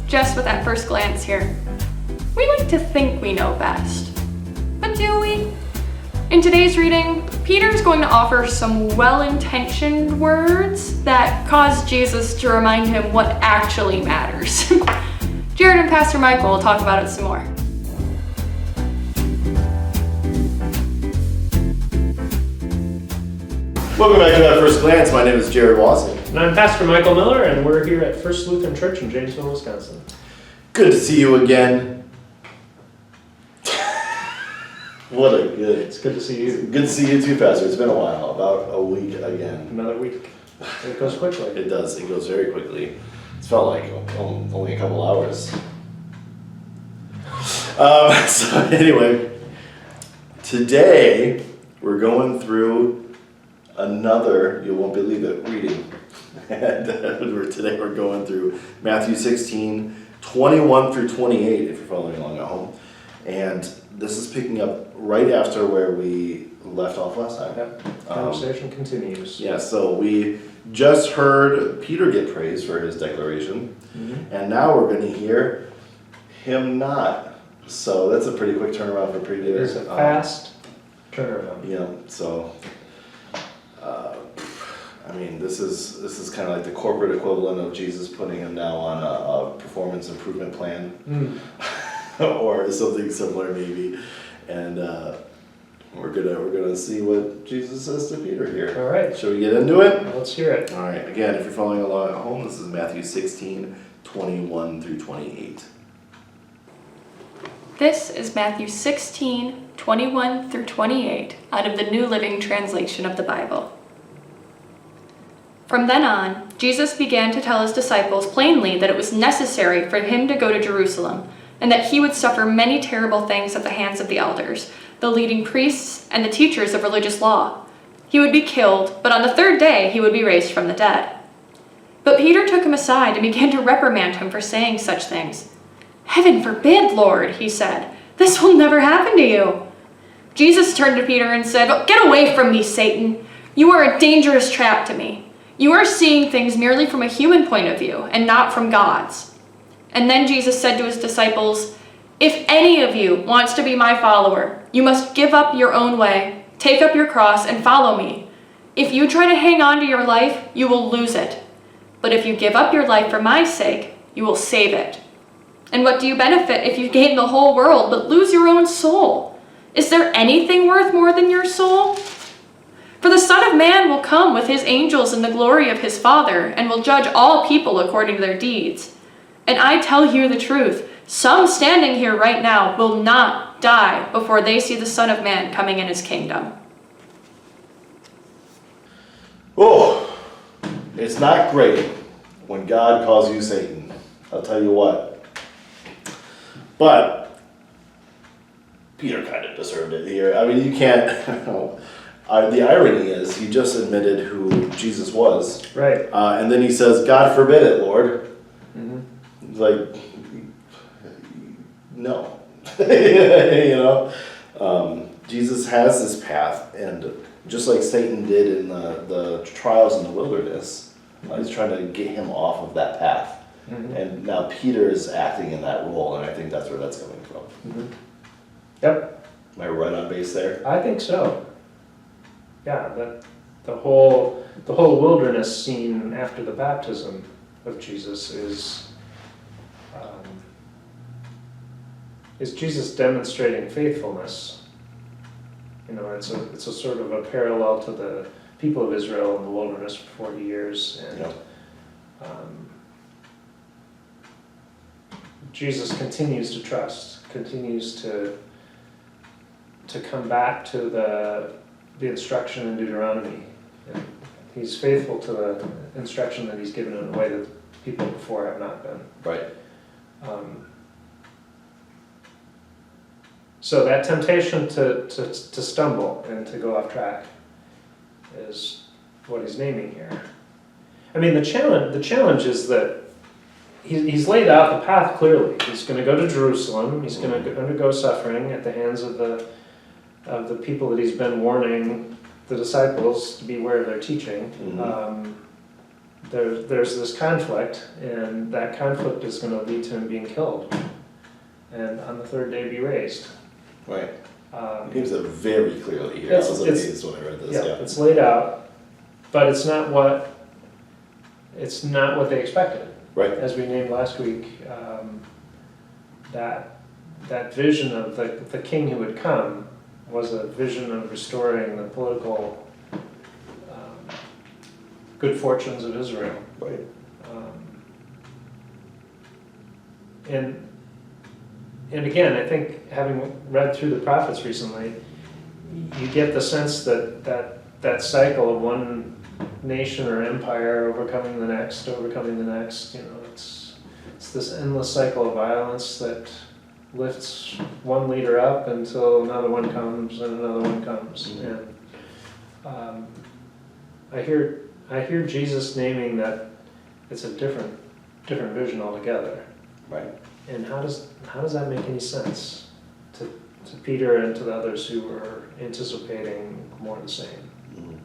just with that first glance here. We like to think we know best, but do we? In today's reading, Peter is going to offer some well-intentioned words that cause Jesus to remind him what actually matters. Jarod and Pastor Michael will talk about it some more. Welcome back to That First Glance. My name is Jarod Wasson. And I'm Pastor Michael Mueller, and we're here at First Lutheran Church in Janesville, Wisconsin. Good to see you again. What a good... It's good to see you. Good to see you too, Pastor. It's been a while, about a week again. Another week. It goes quickly. It does. It goes very quickly. It's felt like only a couple hours. So anyway, today we're going through another, you won't believe it, reading. And today we're going through Matthew 16, 21 through 28, if you're following along at home. And this is picking up right after where we left off last time. Yep. Conversation continues. Yeah, so we just heard Peter get praised for his declaration, and now we're going to hear him not. So that's a pretty quick turnaround for Peter. It's a fast turnaround. Yeah, so... I mean, this is kind of like the corporate equivalent of Jesus putting him now on a performance improvement plan, or something similar maybe, and we're gonna see what Jesus says to Peter here. All right, shall we get into it? Let's hear it. All right. Again, if you're following along at home, this is Matthew 16, 21 through 28. This is Matthew 16, 21 through 28 out of the New Living Translation of the Bible. From then on, Jesus began to tell his disciples plainly that it was necessary for him to go to Jerusalem, and that he would suffer many terrible things at the hands of the elders, the leading priests, and the teachers of religious law. He would be killed, but on the third day he would be raised from the dead. But Peter took him aside and began to reprimand him for saying such things. "Heaven forbid, Lord," he said. "This will never happen to you." Jesus turned to Peter and said, "Get away from me, Satan. You are a dangerous trap to me. You are seeing things merely from a human point of view and not from God's." And then Jesus said to his disciples, "If any of you wants to be my follower, you must give up your own way, take up your cross, and follow me. If you try to hang on to your life, you will lose it. But if you give up your life for my sake, you will save it. And what do you benefit if you gain the whole world but lose your own soul? Is there anything worth more than your soul? For the Son of Man will come with his angels in the glory of his Father, and will judge all people according to their deeds. And I tell you the truth, some standing here right now will not die before they see the Son of Man coming in his kingdom." Oh, it's not great when God calls you Satan. I'll tell you what. But Peter kind of deserved it here. I mean, you can't... the irony is, he just admitted who Jesus was. Right. And then he says, "God forbid it, Lord." It's like, no. Jesus has this path, and just like Satan did in the trials in the wilderness, he's trying to get him off of that path. And now Peter is acting in that role, and I think that's where that's coming from. Yep. Am I right on base there? I think so. Yeah, the whole wilderness scene after the baptism of Jesus is Jesus demonstrating faithfulness. It's a sort of a parallel to the people of Israel in the wilderness for 40 years, and Jesus continues to trust, continues to come back to the instruction in Deuteronomy. And he's faithful to the instruction that he's given in a way that people before have not been. Right. So that temptation to stumble and to go off track is what he's naming here. I mean, the challenge is that he's laid out the path clearly. He's going to go to Jerusalem. He's going to undergo suffering at the hands of the people that he's been warning the disciples to beware of their teaching. there's this conflict, and that conflict is going to lead to him being killed, and on the third day be raised. Right. He gives it very clearly here. I was amazed when I read this. Yeah, it's laid out, but it's not what they expected. Right. As we named last week, that vision of the king who would come was a vision of restoring the political good fortunes of Israel. Right. And again, I think having read through the prophets recently, you get the sense that cycle of one nation or empire overcoming the next, it's this endless cycle of violence that lifts one leader up until another one comes and another one comes. Mm-hmm. And I hear Jesus naming that it's a different vision altogether. Right. And how does that make any sense to Peter and to the others who were anticipating more of the same? Mm-hmm.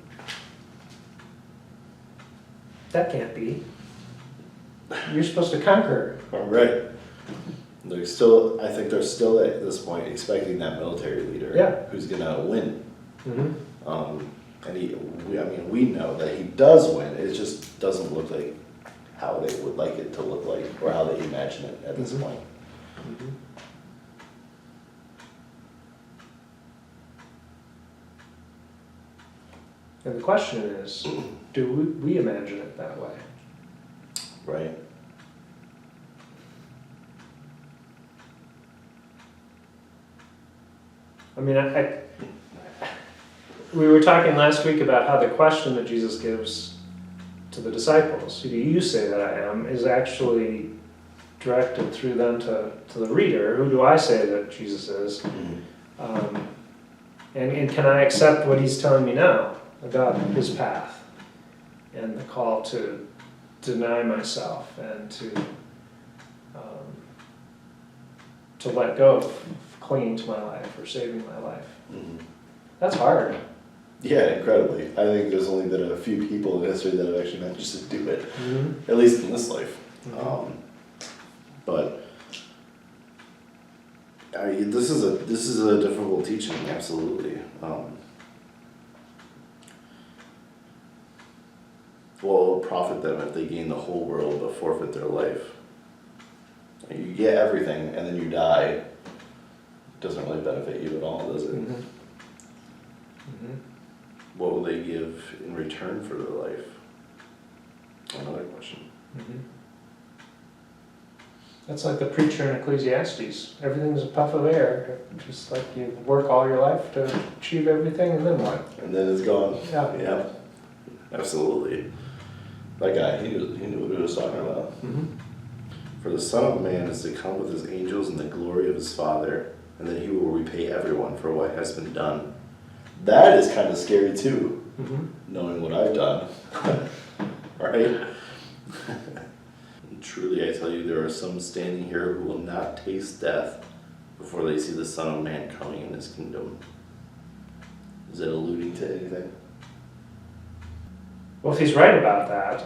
That can't be. You're supposed to conquer. Right. I think they're still at this point expecting that military leader who's gonna win. Mm-hmm. And we know that he does win. It just doesn't look like how they would like it to look like, or how they imagine it at this Mm-hmm. point. Mm-hmm. And the question is, do we imagine it that way? Right. I mean, we were talking last week about how the question that Jesus gives to the disciples, who do you say that I am, is actually directed through them to the reader. Who do I say that Jesus is? Mm-hmm. And can I accept what he's telling me now about his path and the call to deny myself and to let go of clinging to my life or saving my life? Mm-hmm. That's hard. Yeah, incredibly. I think there's only been a few people in history that have actually managed to do it, Mm-hmm. at least in this life. Mm-hmm. But this is a difficult teaching, absolutely. Well, it'll profit them if they gain the whole world but forfeit their life. You get everything and then you die. It doesn't really benefit you at all, does it? Mm-hmm. Mm-hmm. What will they give in return for their life? Another question. Mm-hmm. That's like the preacher in Ecclesiastes. Everything's a puff of air. Just like you work all your life to achieve everything, and then what? And then it's gone. Yeah. Yeah, absolutely. That guy, he knew what he was talking about. Mm-hmm. For the Son of Man is to come with his angels in the glory of his Father, and then he will repay everyone for what has been done. That is kind of scary too, Mm-hmm. knowing what I've done. Right? Truly, I tell you, there are some standing here who will not taste death before they see the Son of Man coming in his kingdom. Is it alluding to anything? Well, if he's right about that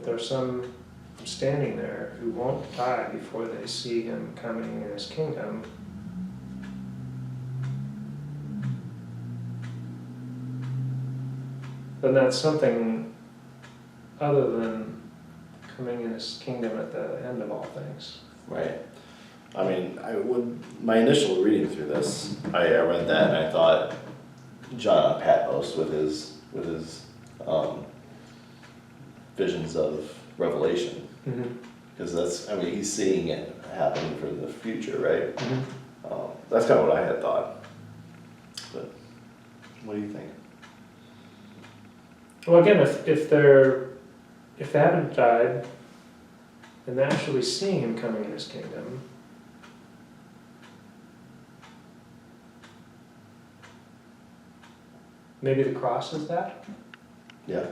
there's some standing there who won't die before they see him coming in his kingdom, then that's something other than coming in his kingdom at the end of all things. Right. I mean, my initial reading through this, I read that and I thought John on Patmos with his visions of Revelation. Mm-hmm. Because he's seeing it happening for the future, right? Mm-hmm. That's kind of what I had thought. But what do you think? Well, again, if they haven't died and they're actually seeing him coming in his kingdom, maybe the cross is that? Yeah.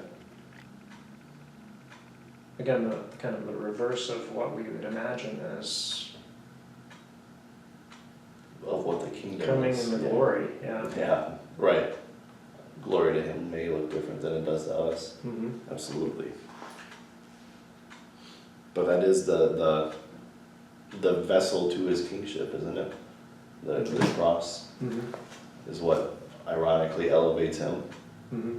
Again, the kind of the reverse of what we would imagine as Of what the kingdom coming is. in the Yeah. glory. Yeah. Yeah, right. Glory to him may look different than it does to us. Mm-hmm. Absolutely. But that is the vessel to his kingship, isn't it? The cross Mm-hmm. is what ironically elevates him. Mm-hmm.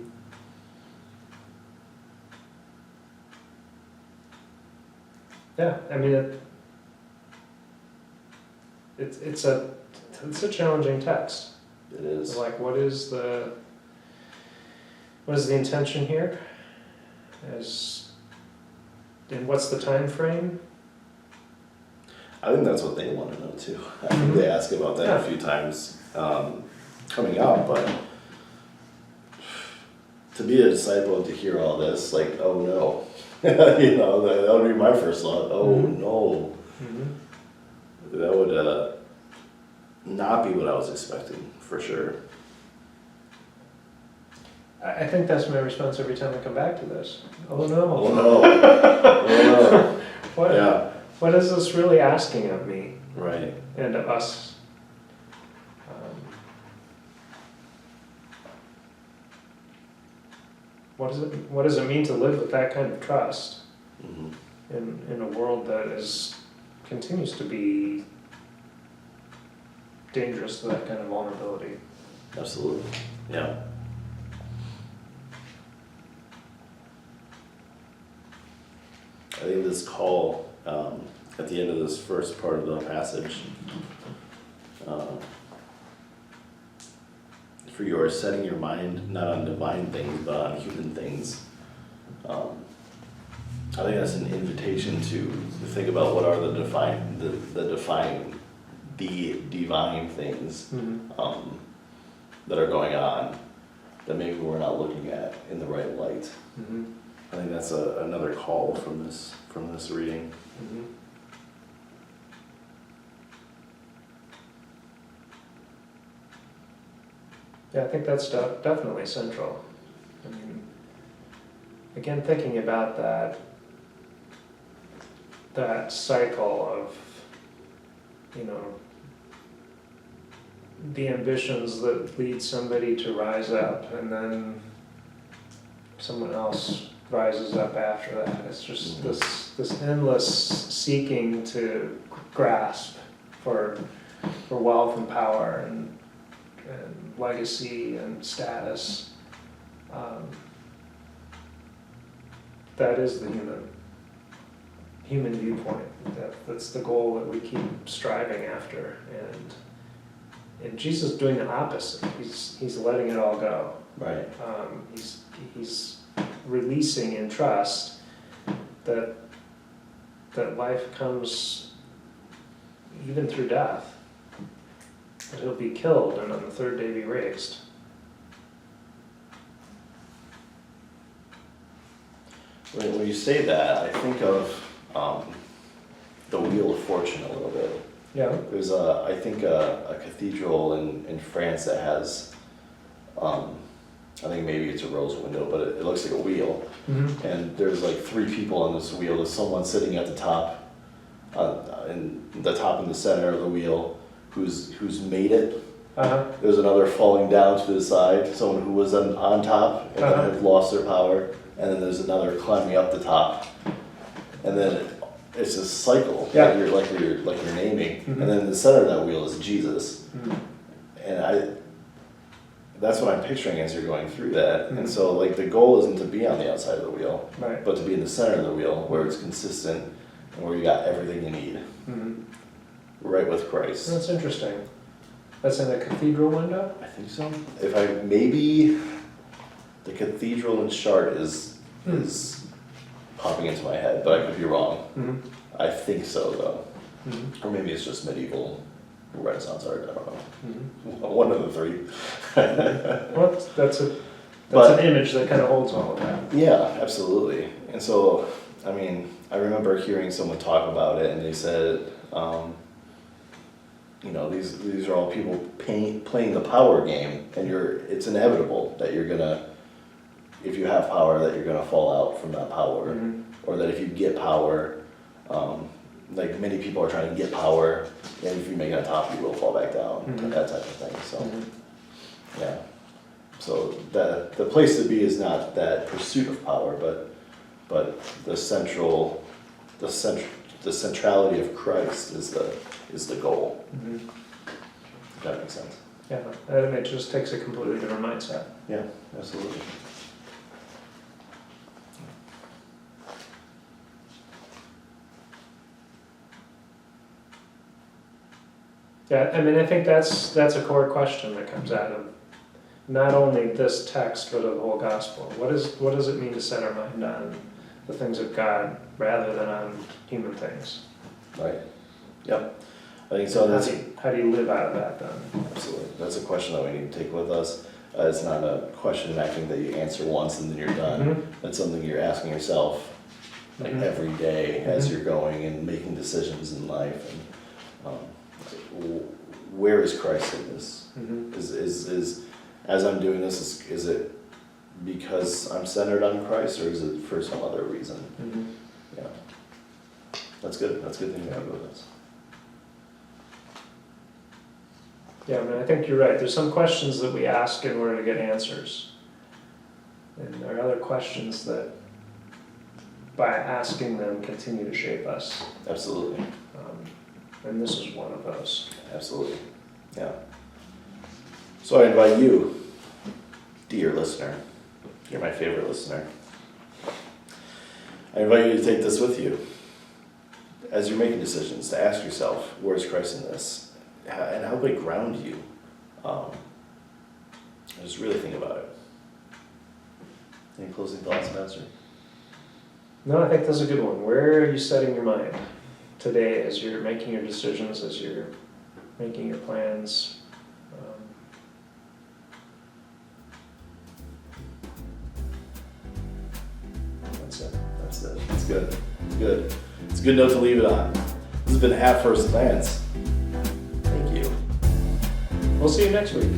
Yeah, I mean, it's a challenging text. It is. Like, what is the intention here? And what's the time frame? I think that's what they want to know too. I think they ask about that a few times coming up, but to be a disciple and to hear all this, like, oh no. You know, that would be my first thought. Oh no. Mm-hmm. That would not be what I was expecting, for sure. I think that's my response every time I come back to this. Oh no. Oh no. Oh What? no. Yeah. What is this really asking of me Right. and of us? What does it mean to live with that kind of trust in a world that continues to be dangerous to that kind of vulnerability? Absolutely. Yeah. I think this call at the end of this first part of the passage, for you are setting your mind not on divine things but on human things. I think that's an invitation to think about what are the divine things that are going on that maybe we're not looking at in the right light. Mm-hmm. I think that's another call from this reading. Mm-hmm. Yeah, I think that's definitely central. I mean, again, thinking about that cycle of, the ambitions that lead somebody to rise up, and then someone else rises up after that. It's just this endless seeking to grasp for wealth and power and legacy and status. That is the human viewpoint. That's the goal that we keep striving after, and Jesus is doing the opposite. He's letting it all go. Right. He's releasing in trust that life comes even through death. That he'll be killed and on the third day be raised. When you say that, I think of the Wheel of Fortune a little bit. Yeah. There's I think a cathedral in France that has, I think maybe it's a rose window, but it looks like a wheel. Mm-hmm. And there's like 3 people on this wheel. There's someone sitting at the top, in the center of the wheel, who's made it. Uh-huh. There's another falling down to the side, someone who was on top and then had lost their power. And then there's another climbing up the top. And then it's a cycle, like you're naming. Mm-hmm. And then in the center of that wheel is Jesus. Mm-hmm. And that's what I'm picturing as you're going through that. Mm-hmm. And so like the goal isn't to be on the outside of the wheel, Right. but to be in the center of the wheel where it's consistent and where you got everything you need, Mm-hmm. right with Christ. That's interesting. That's in a cathedral window? I think so. Maybe the cathedral in Chartres is popping into my head, but I could be wrong. Mm-hmm. I think so though. Mm-hmm. Or maybe it's just medieval Renaissance art, I don't know. Mm-hmm. One of the 3. Well, that's But- an image that kind of holds all of that. Yeah, absolutely. And so, I mean, I remember hearing someone talk about it and they said, these are all people playing the power game, and it's inevitable that you're gonna, if you have power, that you're gonna fall out from that power, Mm-hmm. or that if you get power, like many people are trying to get power, and if you make it on top, you will fall back down, Mhm. that type of thing. So, Mm-hmm. yeah. So the place to be is not that pursuit of power, but the centrality of Christ is the goal. Mm-hmm. If that makes sense. Yeah, and it just takes a completely different mindset. Yeah, absolutely. Yeah, I mean, I think that's a core question that comes out of not only this text, but of the whole gospel. What does it mean to set our mind on the things of God rather than on human things? Right. Yep. I think so. How do you live out of that then? Absolutely. That's a question that we need to take with us. It's not a question I think that you answer once and then you're done. Mhm. That's something you're asking yourself like Mhm. every day as Mhm. you're going and making decisions in life. And where is Christ in this? Mhm. Is as I'm doing this, is it because I'm centered on Christ, or is it for some other reason? Mhm. Yeah. That's good. That's a good thing to have with us. Yeah, I mean, I think you're right. There's some questions that we ask in order to get answers. And there are other questions that, by asking them, continue to shape us. Absolutely. And this is one of those. Absolutely. Yeah. So I invite you, dear listener, you're my favorite listener. I invite you to take this with you as you're making decisions, to ask yourself, where's Christ in this? And how can it ground you? Just really think about it. Any closing thoughts, Pastor? No, I think that's a good one. Where are you setting your mind today as you're making your decisions, as you're making your plans? That's it. That's it. It's good. It's good. It's a good note to leave it on. This has been At First Glance. Thank you. We'll see you next week.